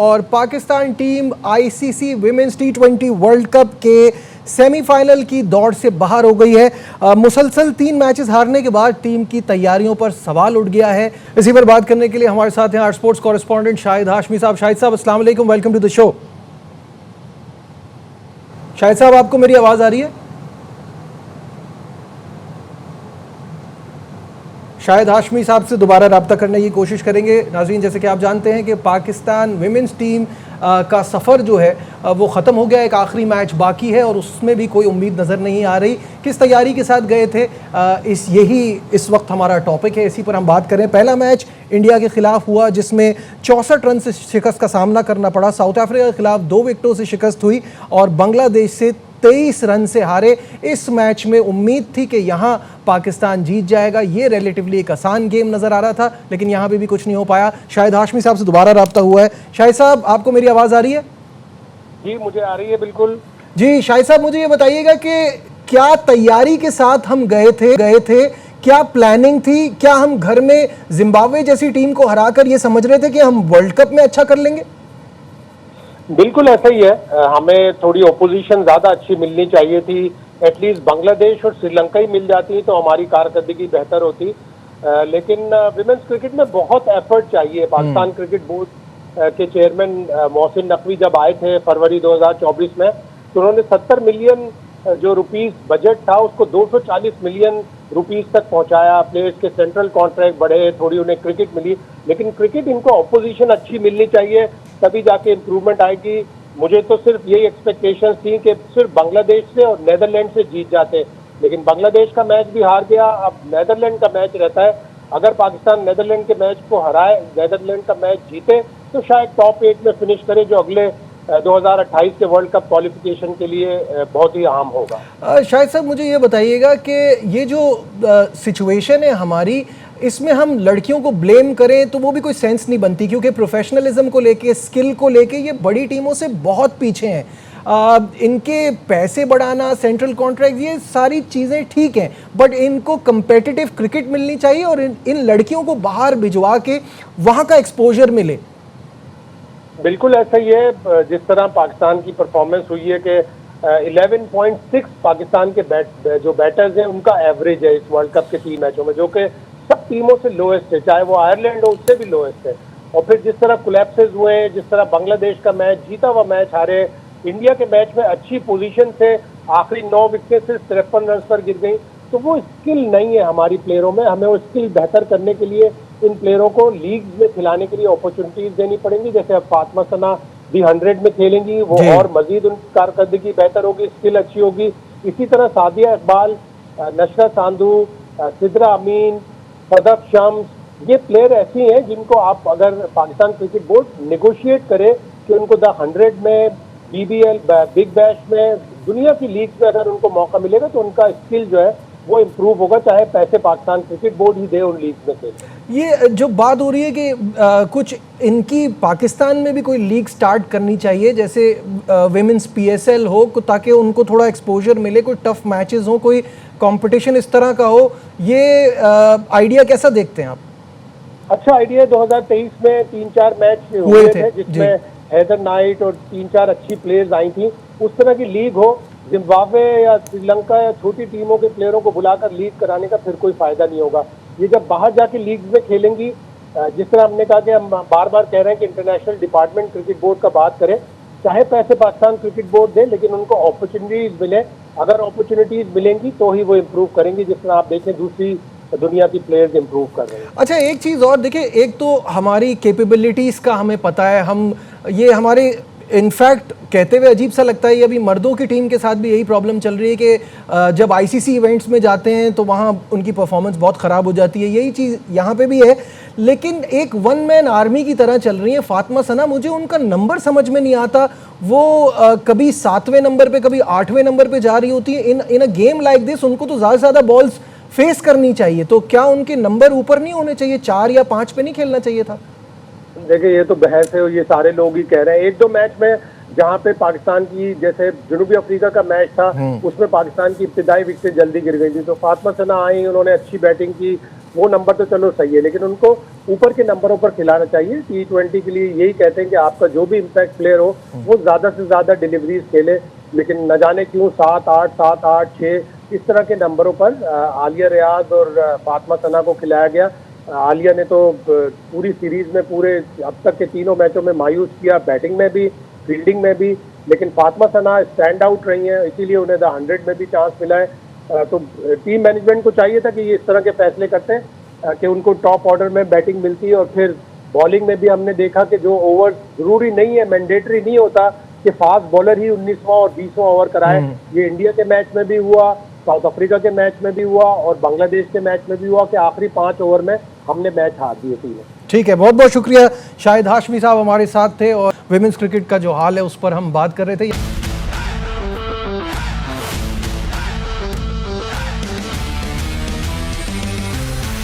और Pakistan team ICC women's टी20 world cup के semifinal की दौड़ से बाहर हो गई है। मुसलसल 3 मैचेस हारने के बाद टीम की तैयारियों पर सवाल उठ गया है। इसी पर बात करने के लिए हमारे साथ हैं our sports correspondent Shahid Hashmi साहब। शाहिद साहब अस्सलाम वालेकुम, welcome to the show. Shahid साहब, आपको मेरी आवाज़ आ रही है? शाहिद हाशमी साहब से दोबारा रब्ता करने की कोशिश करेंगे। नाज़रीन, जैसे कि आप जानते हैं कि पाकिस्तान विमेंस टीम का सफ़र जो है वो ख़त्म हो गया। एक आखिरी मैच बाकी है और उसमें भी कोई उम्मीद नज़र नहीं आ रही। किस तैयारी के साथ गए थे, इस वक्त हमारा टॉपिक है, इसी पर हम बात करें। पहला मैच इंडिया के खिलाफ हुआ जिसमें 64 रन से शिकस्त का सामना करना पड़ा। साउथ अफ्रीका के खिलाफ 2 विकेटों से शिकस्त हुई और बांग्लादेश से 23 रन से हारे। इस मैच में उम्मीद थी कि यहाँ पाकिस्तान जीत जाएगा। ये रिलेटिवली एक आसान गेम नज़र आ रहा था, लेकिन यहाँ पे भी कुछ नहीं हो पाया। शाहिद हाशमी साहब से दोबारा रब्ता हुआ है। शाहिद साहब, आपको मेरी आवाज़ आ रही है? जी, मुझे आ रही है बिल्कुल। जी शाहिद साहब, मुझे ये बताइएगा कि क्या तैयारी के साथ हम गए थे, क्या प्लानिंग थी? क्या हम घर में जिम्बाब्वे जैसी टीम को हराकर ये समझ रहे थे कि हम वर्ल्ड कप में अच्छा कर लेंगे? बिल्कुल ऐसा ही है। हमें थोड़ी ओपोजिशन ज्यादा अच्छी मिलनी चाहिए थी। एटलीस्ट बांग्लादेश और श्रीलंका ही मिल जाती तो हमारी कारकर्दगी बेहतर होती। लेकिन विमेंस क्रिकेट में बहुत एफर्ट चाहिए। पाकिस्तान क्रिकेट बोर्ड के चेयरमैन मोहसिन नकवी जब आए थे फरवरी 2024 में, तो उन्होंने 70 मिलियन जो रुपीस बजट था उसको 240 मिलियन रुपीस तक पहुंचाया। प्लेयर्स के सेंट्रल कॉन्ट्रैक्ट बढ़े, थोड़ी उन्हें क्रिकेट मिली, लेकिन क्रिकेट इनको ऑपोजिशन अच्छी मिलनी चाहिए, तभी जाके इम्प्रूवमेंट आएगी। मुझे तो सिर्फ यही एक्सपेक्टेशंस थी कि सिर्फ बांग्लादेश से और नेदरलैंड से जीत जाते, लेकिन बांग्लादेश का मैच भी हार गया। अब नेदरलैंड का मैच रहता है। अगर पाकिस्तान नेदरलैंड के मैच को हराए, नेदरलैंड का मैच जीते, तो शायद टॉप 8 में फिनिश करे, जो अगले 2028 के वर्ल्ड कप क्वालिफिकेशन के लिए बहुत ही अहम होगा। शाहिद साहब, मुझे ये बताइएगा कि ये जो सिचुएशन है हमारी, इसमें हम लड़कियों को ब्लेम करें तो वो भी कोई सेंस नहीं बनती, क्योंकि प्रोफेशनलिज्म को लेके, स्किल को लेके ये बड़ी टीमों से बहुत पीछे हैं। इनके पैसे बढ़ाना, सेंट्रल कॉन्ट्रैक्ट, ये सारी चीज़ें ठीक हैं, बट इनको कंपेटिटिव क्रिकेट मिलनी चाहिए और इन लड़कियों को बाहर भिजवा के वहाँ का एक्सपोजर मिले। बिल्कुल ऐसा ही है। जिस तरह पाकिस्तान की परफॉर्मेंस हुई है कि 11.6 पाकिस्तान के जो बैटर्स हैं उनका एवरेज है इस वर्ल्ड कप के 3 मैचों में, जो कि सब टीमों से लोएस्ट है, चाहे वो आयरलैंड हो उससे भी लोएस्ट है। और फिर जिस तरह कोलैप्सेस हुए, जिस तरह बांग्लादेश का मैच जीता हुआ मैच हारे, इंडिया के मैच में अच्छी पोजीशन से आखिरी 9 विकेट सिर्फ 53 रन पर गिर गई, तो वो स्किल नहीं है हमारी प्लेयरों में। हमें वो स्किल बेहतर करने के लिए इन प्लेयरों को लीग में खिलाने के लिए अपॉर्चुनिटीज देनी पड़ेंगी। जैसे अब फातिमा सना भी 100 में खेलेंगी, वो और मजीद उनकी कारकर्दगी बेहतर होगी, स्किल अच्छी होगी। इसी तरह सादिया इकबाल, नशरा सांधू, सिद्रा अमीन, सदफ शम्स, ये प्लेयर ऐसी हैं जिनको आप अगर पाकिस्तान क्रिकेट बोर्ड नेगोशिएट करे कि उनको द 100 में, बीबीएल, बिग बैश में, दुनिया की लीग में अगर उनको मौका मिलेगा तो उनका स्किल जो है वो इम्प्रूव होगा, चाहे पैसे पाकिस्तान क्रिकेट बोर्ड ही दे उन लीग में से। ये जो बात हो रही है कि कुछ इनकी पाकिस्तान में भी कोई लीग स्टार्ट करनी चाहिए, जैसे विमेंस पीएसएल हो, ताकि उनको थोड़ा एक्सपोजर मिले, कोई टफ मैचेस हो, कोई कंपटीशन इस तरह का हो। ये आइडिया कैसा देखते हैं आप? अच्छा आइडिया है। 2023 में 3-4 मैच हुए थे जिसमें हैदर नाइट और 3-4 अच्छी प्लेयर्स आई थी। उस तरह की लीग हो, जिम्बाब्वे या श्रीलंका या छोटी टीमों के प्लेयरों को बुलाकर लीग कराने का फिर कोई फायदा नहीं होगा। ये जब बाहर जाके लीग में खेलेंगी, जिस तरह हमने कहा कि हम बार बार कह रहे हैं कि इंटरनेशनल डिपार्टमेंट क्रिकेट बोर्ड का बात करें, चाहे पैसे पाकिस्तान क्रिकेट बोर्ड दे, लेकिन उनको अपॉर्चुनिटीज मिले। अगर अपॉर्चुनिटीज मिलेंगी तो ही वो इम्प्रूव करेंगी, जिस तरह आप देखें दूसरी दुनिया की प्लेयर्स इम्प्रूव कर रहे हैं। अच्छा, एक चीज़ और देखिए, एक तो हमारी कैपेबिलिटीज़ का हमें पता है, हम ये हमारे इनफैक्ट कहते हुए अजीब सा लगता है, ये अभी मर्दों की टीम के साथ भी यही प्रॉब्लम चल रही है कि जब आईसीसी इवेंट्स में जाते हैं तो वहाँ उनकी परफॉर्मेंस बहुत ख़राब हो जाती है। यही चीज़ यहाँ पे भी है, लेकिन एक वन मैन आर्मी की तरह चल रही है। फातिमा सना, मुझे उनका नंबर समझ में नहीं आता, वो कभी 7वें नंबर पे, कभी 8वें नंबर पे जा रही होती है। इन अ गेम लाइक दिस उनको तो ज़्यादा से ज़्यादा बॉल्स फेस करनी चाहिए, तो क्या उनके नंबर ऊपर नहीं होने चाहिए? 4 या 5 पे नहीं खेलना चाहिए था? देखिए, ये तो बहस है और ये सारे लोग ही कह रहे हैं। 1-2 मैच में जहां पे पाकिस्तान की, जैसे जनूबी अफ्रीका का मैच था, उसमें पाकिस्तान की इब्तिदाई विकेट जल्दी गिर गई थी, तो फातिमा सना आई, उन्होंने अच्छी बैटिंग की, वो नंबर तो चलो सही है, लेकिन उनको ऊपर के नंबरों पर खिलाना चाहिए। T20 के लिए यही कहते हैं कि आपका जो भी इम्पैक्ट प्लेयर हो वो ज्यादा से ज्यादा डिलीवरीज खेले, लेकिन न जाने क्यों 7-8, 7-8, 6 इस तरह के नंबरों पर आलिया रियाज और फातिमा सना को खिलाया गया। आलिया ने तो पूरी सीरीज में, पूरे अब तक के तीनों मैचों में मायूस किया, बैटिंग में भी, फील्डिंग में भी, लेकिन फातिमा सना स्टैंड आउट रही हैं, इसीलिए उन्हें द 100 में भी चांस मिला है। तो टीम मैनेजमेंट को चाहिए था कि ये इस तरह के फैसले करते हैं कि उनको टॉप ऑर्डर में बैटिंग मिलती है। और फिर बॉलिंग में भी हमने देखा कि जो ओवर जरूरी नहीं है, मैंडेटरी नहीं होता कि फास्ट बॉलर ही 19वां और 20वां ओवर कराए। ये इंडिया के मैच में भी हुआ, साउथ अफ्रीका के मैच में भी हुआ और बांग्लादेश के मैच में भी हुआ कि आखिरी 5 ओवर में हमने मैच हार दिए टीम में। ठीक है, बहुत बहुत शुक्रिया। शाहिद हाशमी साहब हमारे साथ थे और विमेंस क्रिकेट का जो हाल है उस पर हम बात कर रहे थे।